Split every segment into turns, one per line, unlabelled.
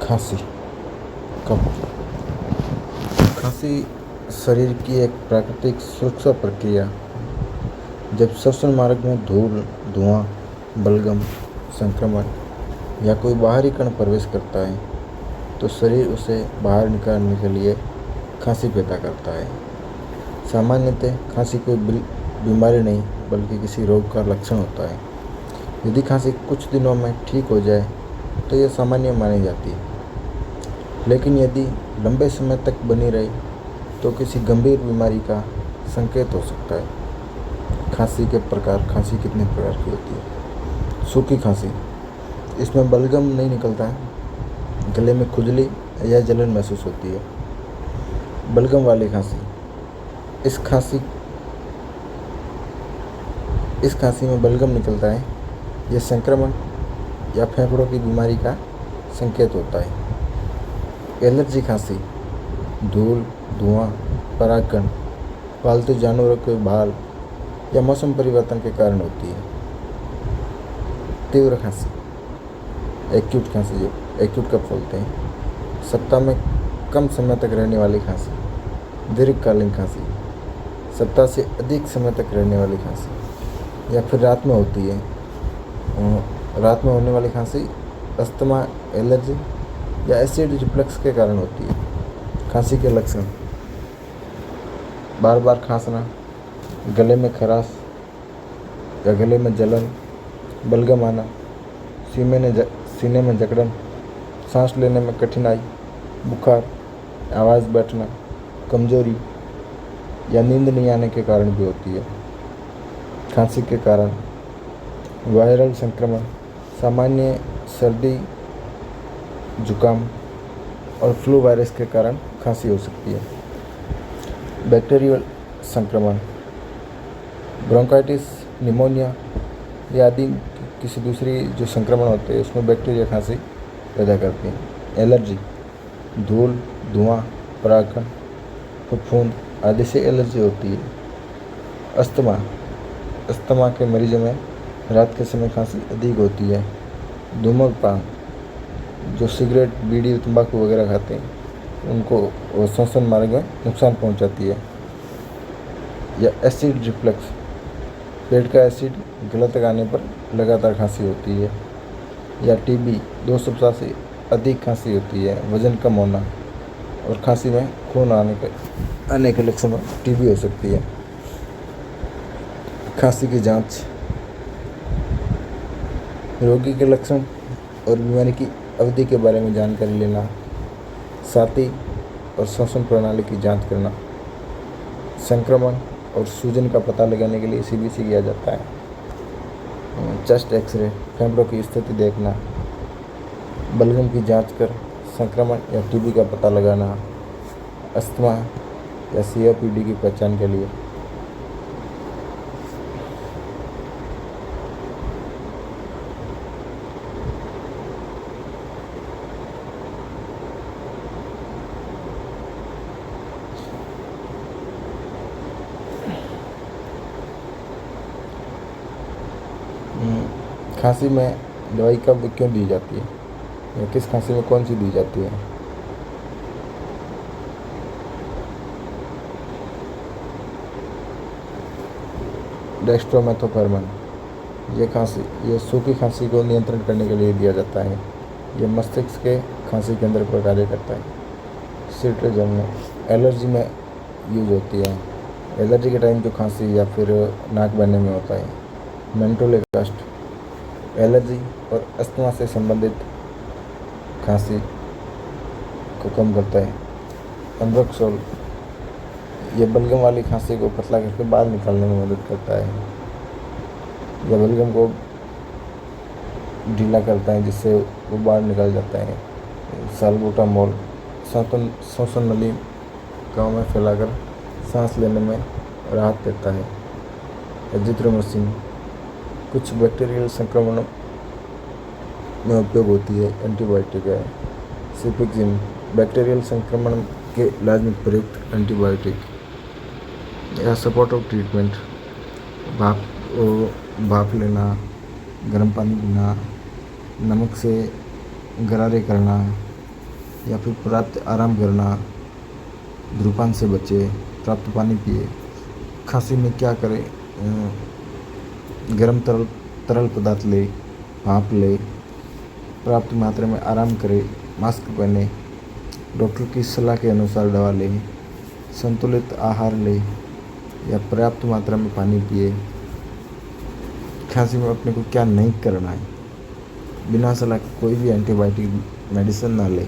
खांसी कफ। खांसी शरीर की एक प्राकृतिक सुरक्षा प्रक्रिया। जब श्वसन मार्ग में धूल, धुआं, बलगम, संक्रमण या कोई बाहरी कण प्रवेश करता है तो शरीर उसे बाहर निकालने के लिए खांसी पैदा करता है। सामान्यतः खांसी कोई बीमारी नहीं बल्कि किसी रोग का लक्षण होता है। यदि खांसी कुछ दिनों में ठीक हो जाए तो यह सामान्य मानी जाती है, लेकिन यदि लंबे समय तक बनी रहे तो किसी गंभीर बीमारी का संकेत हो सकता है। खांसी के प्रकार। खांसी कितने प्रकार की होती है? सूखी खांसी, इसमें बलगम नहीं निकलता है, गले में खुजली या जलन महसूस होती है। बलगम वाली खांसी, इस खांसी में बलगम निकलता है। यह संक्रमण या फेफड़ों की बीमारी का संकेत होता है। एलर्जी खांसी, धूल, धुआं, परागकण, पालतू जानवरों के बाल या मौसम परिवर्तन के कारण होती है। तीव्र खांसी, एक्यूट खांसी, जो एक्यूट कफ बोलते हैं, सप्ताह में कम समय तक रहने वाली खांसी। दीर्घकालीन खांसी, सप्ताह से अधिक समय तक रहने वाली खांसी या फिर रात में होती है। रात में होने वाली खांसी अस्थमा, एलर्जी या एसिड रिफ्लक्स के कारण होती है। खांसी के लक्षण: बार बार खांसना, गले में खराश या गले में जलन, बलगम आना, सीने में जकड़न, सांस लेने में कठिनाई, बुखार, आवाज़ बैठना, कमजोरी या नींद नहीं आने के कारण भी होती है। खांसी के कारण: वायरल संक्रमण, सामान्य सर्दी, जुकाम और फ्लू वायरस के कारण खांसी हो सकती है। बैक्टीरियल संक्रमण, ब्रोंकाइटिस, निमोनिया या आदि किसी दूसरी जो संक्रमण होते हैं उसमें बैक्टीरिया खांसी पैदा करती हैं। एलर्जी, धूल, धुआं, परागकण, फफूंद आदि से एलर्जी होती है। अस्थमा के मरीजों में रात के समय खांसी अधिक होती है। धूम्रपान, जो सिगरेट, बीड़ी, तंबाकू वगैरह खाते हैं उनको श्वसन मार्ग में नुकसान पहुंचाती है। या एसिड रिफ्लक्स, पेट का एसिड गलत आने पर लगातार खांसी होती है। या टीबी, 2 सप्ताह से अधिक खांसी होती है। वजन कम होना और खांसी में खून आने के लक्षण में टीबी हो सकती है। खांसी की जांच, रोगी के लक्षण और बीमारी की अवधि के बारे में जानकारी लेना, छाती और श्वसन प्रणाली की जांच करना, संक्रमण और सूजन का पता लगाने के लिए सीबीसी किया जाता है। चेस्ट एक्सरे, फेफड़ों की स्थिति देखना, बलगम की जांच कर संक्रमण या टीबी का पता लगाना, अस्थमा या सीओपीडी की पहचान के लिए। खांसी में दवाई कब क्यों दी जाती है या किस खांसी में कौन सी दी जाती है? डेक्स्ट्रोमेथोफर्मन, ये सूखी खांसी को नियंत्रण करने के लिए दिया जाता है। यह मस्तिष्क के खांसी केंद्र पर कार्य करता है। सिट्राजिन एलर्जी में यूज होती है। एलर्जी के टाइम जो खांसी या फिर नाक बहने में होता है। मेंटोलेगास्ट, एलर्जी और अस्थमा से संबंधित खांसी को कम करता है। अम्ब्रोक्सोल, यह बलगम वाली खांसी को पतला करके बाहर निकालने में मदद करता है। यह बलगम को ढीला करता है जिससे वो बाहर निकल जाता है। साल्बुटामोल, श्वसन नली गाँव में फैलाकर सांस लेने में राहत देता है। एजिथ्रोमाइसिन, कुछ बैक्टीरियल संक्रमणों में उपयोग होती है, एंटीबायोटिक है। सिफिक्सिन, बैक्टीरियल संक्रमण के इलाज में प्रयुक्त एंटीबायोटिक। या सपोर्टिव ट्रीटमेंट, भाप लेना, गर्म पानी पीना, नमक से गरारे करना, या फिर पर्याप्त आराम करना, धूम्रपान से बचे, पर्याप्त पानी पिए। खांसी में क्या करें? गर्म तरल पदार्थ ले, भाप ले, पर्याप्त मात्रा में आराम करें, मास्क पहने, डॉक्टर की सलाह के अनुसार दवा लें, संतुलित आहार लें या पर्याप्त मात्रा में पानी पिए। खांसी में अपने को क्या नहीं करना है? बिना सलाह के कोई भी एंटीबायोटिक मेडिसिन ना लें,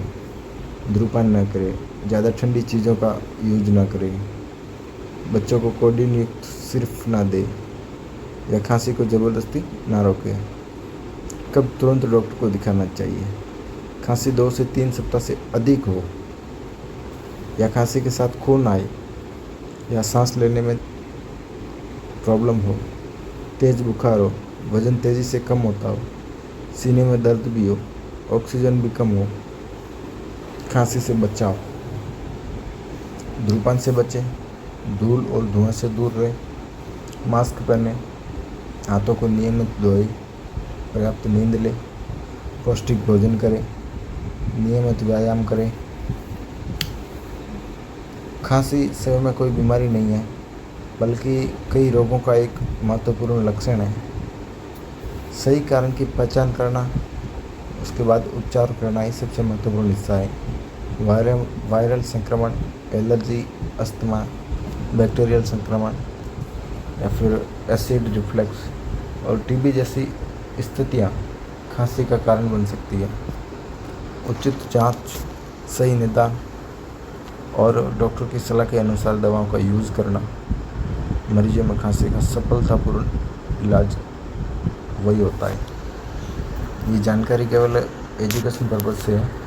धूम्रपान ना करें, ज़्यादा ठंडी चीज़ों का यूज ना करें, बच्चों को कोडिन युक्त सिर्फ ना दें या खांसी को ज़बरदस्ती ना रोकें। कब तुरंत डॉक्टर को दिखाना चाहिए? खांसी 2 से 3 सप्ताह से अधिक हो या खांसी के साथ खून आए या सांस लेने में प्रॉब्लम हो, तेज़ बुखार हो, वज़न तेज़ी से कम होता हो, सीने में दर्द भी हो, ऑक्सीजन भी कम हो। खांसी से बचाव: धूम्रपान से बचें, धूल और धुआं से दूर रहें, मास्क पहनें, हाथों को नियमित धोएं, पर्याप्त नींद लें, पौष्टिक भोजन करें, नियमित व्यायाम करें। खांसी समय में कोई बीमारी नहीं है, बल्कि कई रोगों का एक महत्वपूर्ण लक्षण है। सही कारण की पहचान करना, उसके बाद उपचार करना ही सबसे महत्वपूर्ण हिस्सा है। वायरल संक्रमण, एलर्जी, अस्थमा, बैक्टीरियल संक्रमण या फिर एसिड रिफ्लक्स और टीबी जैसी स्थितियाँ खांसी का कारण बन सकती है। उचित जांच, सही निदान और डॉक्टर की सलाह के अनुसार दवाओं का यूज़ करना मरीजों में खांसी का सफलतापूर्ण इलाज वही होता है। ये जानकारी केवल एजुकेशन पर्पज़ से है।